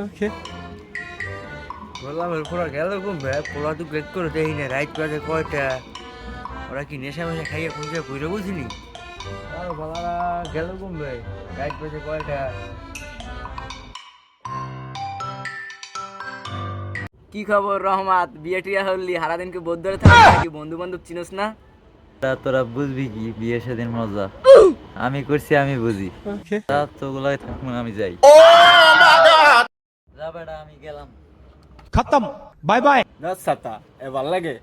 ওকে বললাম পুরা গেল ঘুমবে পোলা তো গেট করে দেই না রাইট বাজে কয়টা ওরা কি নেশা মেশা খাইয়ে কোন জায়গায় ঘুরে বুঝিনি আর বলারা গেল ঘুমবে রাইট বাজে কয়টা কি খবর রহমাত, বিয়ে টিয়া হলি সারাদিন কি বোধ ধরে থাকবি নাকি? বন্ধু বান্ধব চিনোস না? তোরা বুঝবি কি বিয়ে সেদিন মজা আমি করছি আমি বুঝি ওকে তা তোগুলাই থাকবো না, আমি যাই যা বেটা আমি গেলাম। খতম বাই বাই দশ সাতা এ ভাল লাগে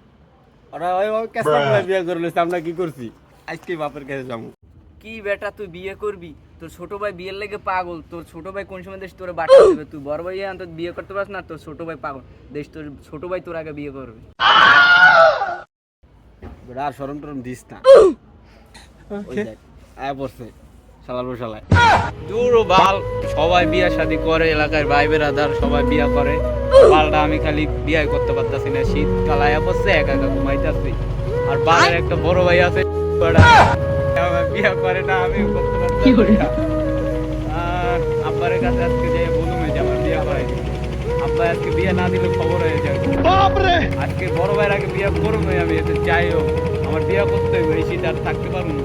ওরা ওই কেসা বিয়ে করে লইছে আমরা কি করছি আজকে বাপের কাছে যাবো কি বেটা তুই বিয়ে করবি? তোর ছোট ভাই বিয়ের লেগে পাগল। তোর ছোট ভাই কোন সময় দেশ তোরে বাটা দেবে? তুই বড় ভাই অন্তত বিয়ে করতে পারছ না, তোর ছোট ভাই পাগল। দেশ তোর ছোট ভাই তোর আগে বিয়ে করবে। বেটা আর শরম টরম দিস না ওই ওকে দেখ আয় পড়ছে শালার বসালায় দূর বাল সবাই বিয়া শাদি করে, এলাকার ভাই বেরাদার সবাই বিয়া করে। বালটা আমি খালি বিয়ে করতে পারতাছি না, শীতকাল আয়া পড়ছে একা একা ঘুমাইতাছি। আর বালের একটা বড় ভাই আছে বিয়া করে না, আমি করতে পারতাছি না। আব্বার কাছে আজকে যাই বলুম যে আমার বিয়া করে আব্বা আজকে বিয়ে না দিলে খবর হয়ে যাবে। আজকে বড় ভাইয়ের আগে বিয়ে করবো আমি, এতে যাই হোক আমার বিয়ে করতে হবে, এই শীত আর থাকতে পারবো না।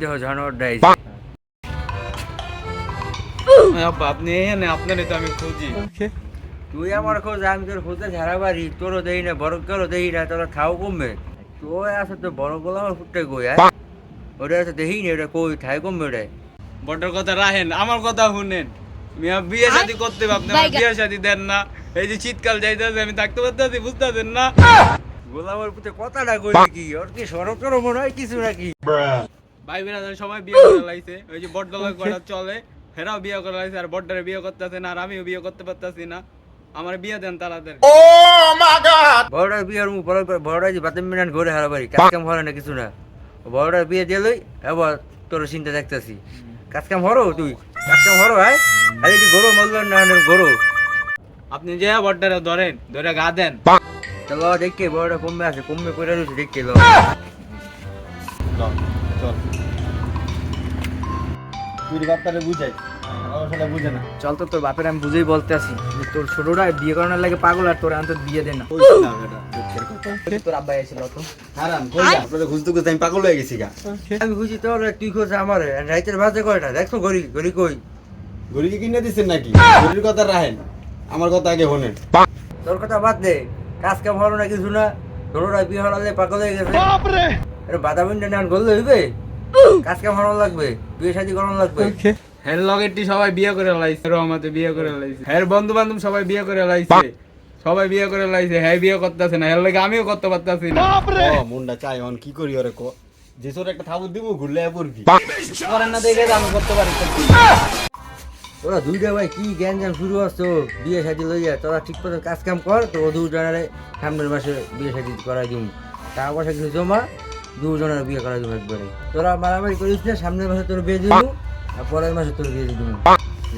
দেহ ঝানোর ডাই আব্বা আপনি এনে আপনারই তো আমি খুঁজি। ওকে তুই আমার খোঁজ আমি তোর খোঁজে ঝাড়া বাড়ি তোরও দেই না বড় কেউ দেই না তোরা খাও কমবে তো আছে তো বড় গোলা আমার ফুটে গই ওটা আছে দেখি না ওটা কই ঠাই কমবে ওটা বড়র কথা রাখেন, আমার কথা শুনেন। মিয়া বিয়ে শাদী করতে হবে, আপনি আমার বিয়ে শাদী দেন না। এই যে শীতকাল যাইতেছে আমি থাকতে পারতেছি, বুঝতেছেন না? গোলামের পুতে কথাটা কই কি ওর কি সরব টরব মনে হয় কিছু নাকি ভাই বেরাদার সবাই বিয়ে করে লাইছে, ওই যে বড়ডলা করা চলে হেরাও বিয়ে করে লাইছে, আর বড়ডারে বিয়ে করতেছে না, আর আমিও বিয়ে করতে পারতাছি না। আমার বিয়ে দেন তাড়াতাড়ি। বড়টার বিয়ের মুখ বড়টা যে বাতেম মিনান ঘরে হারা বাড়ি কাজ কাম হরে না কিছু না বড়টার বিয়ে দিয়ে লই এবার তোর চিন্তা দেখতেছি কাজ কাম হরো তুই কাজ কাম হরো ভাই আরে কি গরো মল্ল না গরো আপনি যে বড়ডারে ধরেন, ধরে গা দেন। চলো দেখে বড়টা কমবে আছে কমবে করে রয়েছে দেখে লো চল তুই বাপটারে বুঝাই আমার শালা বুঝে না চল তো, তোর বাপের আমি বুঝেই বলতে আসি যে তোর ছোটরা বিয়ে করানোর লাগে পাগল, আর তোর অন্তত বিয়ে দে না। কইস না বেটা দুঃখের কথা তোর আব্বা এসেছিল তো। হারাম কই যা আপনারে খুঁজতে খুঁজতে আমি পাগল হয়ে গেছি গা ওকে আমি বুঝি তোর তুই খোঁজ আমার রাইতের বাজে কয়টা দেখছো গড়ি গড়ি কই ঘড়ি কি কিনে দিছেন নাকি ঘড়ির কথা রাখেন আমার কথা আগে শোনেন তোর কথা বাদ দে কাজ কাম হলো না কিছু না ছোটরা বিয়ে হরালে পাগল হয়ে গেছে আরে বাধা বিন্দা নেন গল্লে হইবে কাজ কাম হরানো লাগবে বিয়ে শাদী করানো লাগবে ওকে হের লগেরটি সবাই বিয়ে করে লাইছে, রহমাতে বিয়ে করে লাইছে, হের বন্ধু বান্ধব সবাই বিয়ে করে লাইছে, সবাই বিয়ে করে লাইছে, হ্যাঁ বিয়ে করতেছে না, এর লাগে আমিও করতে পারতাছি না। ও মুন্ডা চাই অন কি করি ওরে কো যে তোর একটা থাবুর দিব ঘুরলে পড়বি করেন না দেখে আমি করতে পারি। তোরা দুইটা ভাই কি জ্ঞান জ্ঞান শুরু আসছো বিয়ে শাদী লইয়া তোরা ঠিক মতো কাজ কাম কর তো দুজনের সামনের মাসে বিয়ে শাদী করাই দিম টাকা পয়সা কিছু জমা দুজনের বিয়ে করাই দিম একবারে তোরা মারামারি করিস না সামনের মাসে তোর বিয়ে দিব আর পরের মাসে তোর বিয়ে দিব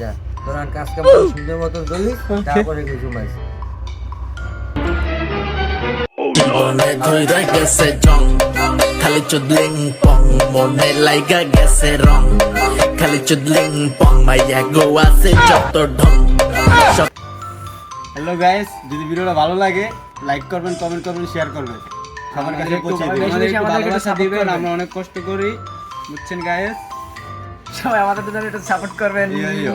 যা তোরা কাজ কাম করে সুন্দর মতন করিস টাকা পয়সা কিছু জমাইস মনে ধইরা গেছে জং খালি চুদলিং পং মনে লাইগা গেছে রং খালি চুদলিং পং মাইয়া গো আছে যত ঢং হ্যালো গাইস যদি ভিডিওটা ভালো লাগে লাইক করবেন কমেন্ট করবেন শেয়ার করবেন সবার কাছে পৌঁছে দিবেন আমাদের একটু আমাদের একটু ভালোবাসা support দিবেন, করবেন। আমরা অনেক কষ্ট করি, বুঝছেন গায়েস? সবাই আমাদের একটু সাপোর্ট করবেন। ইয়ো, ইয়ো।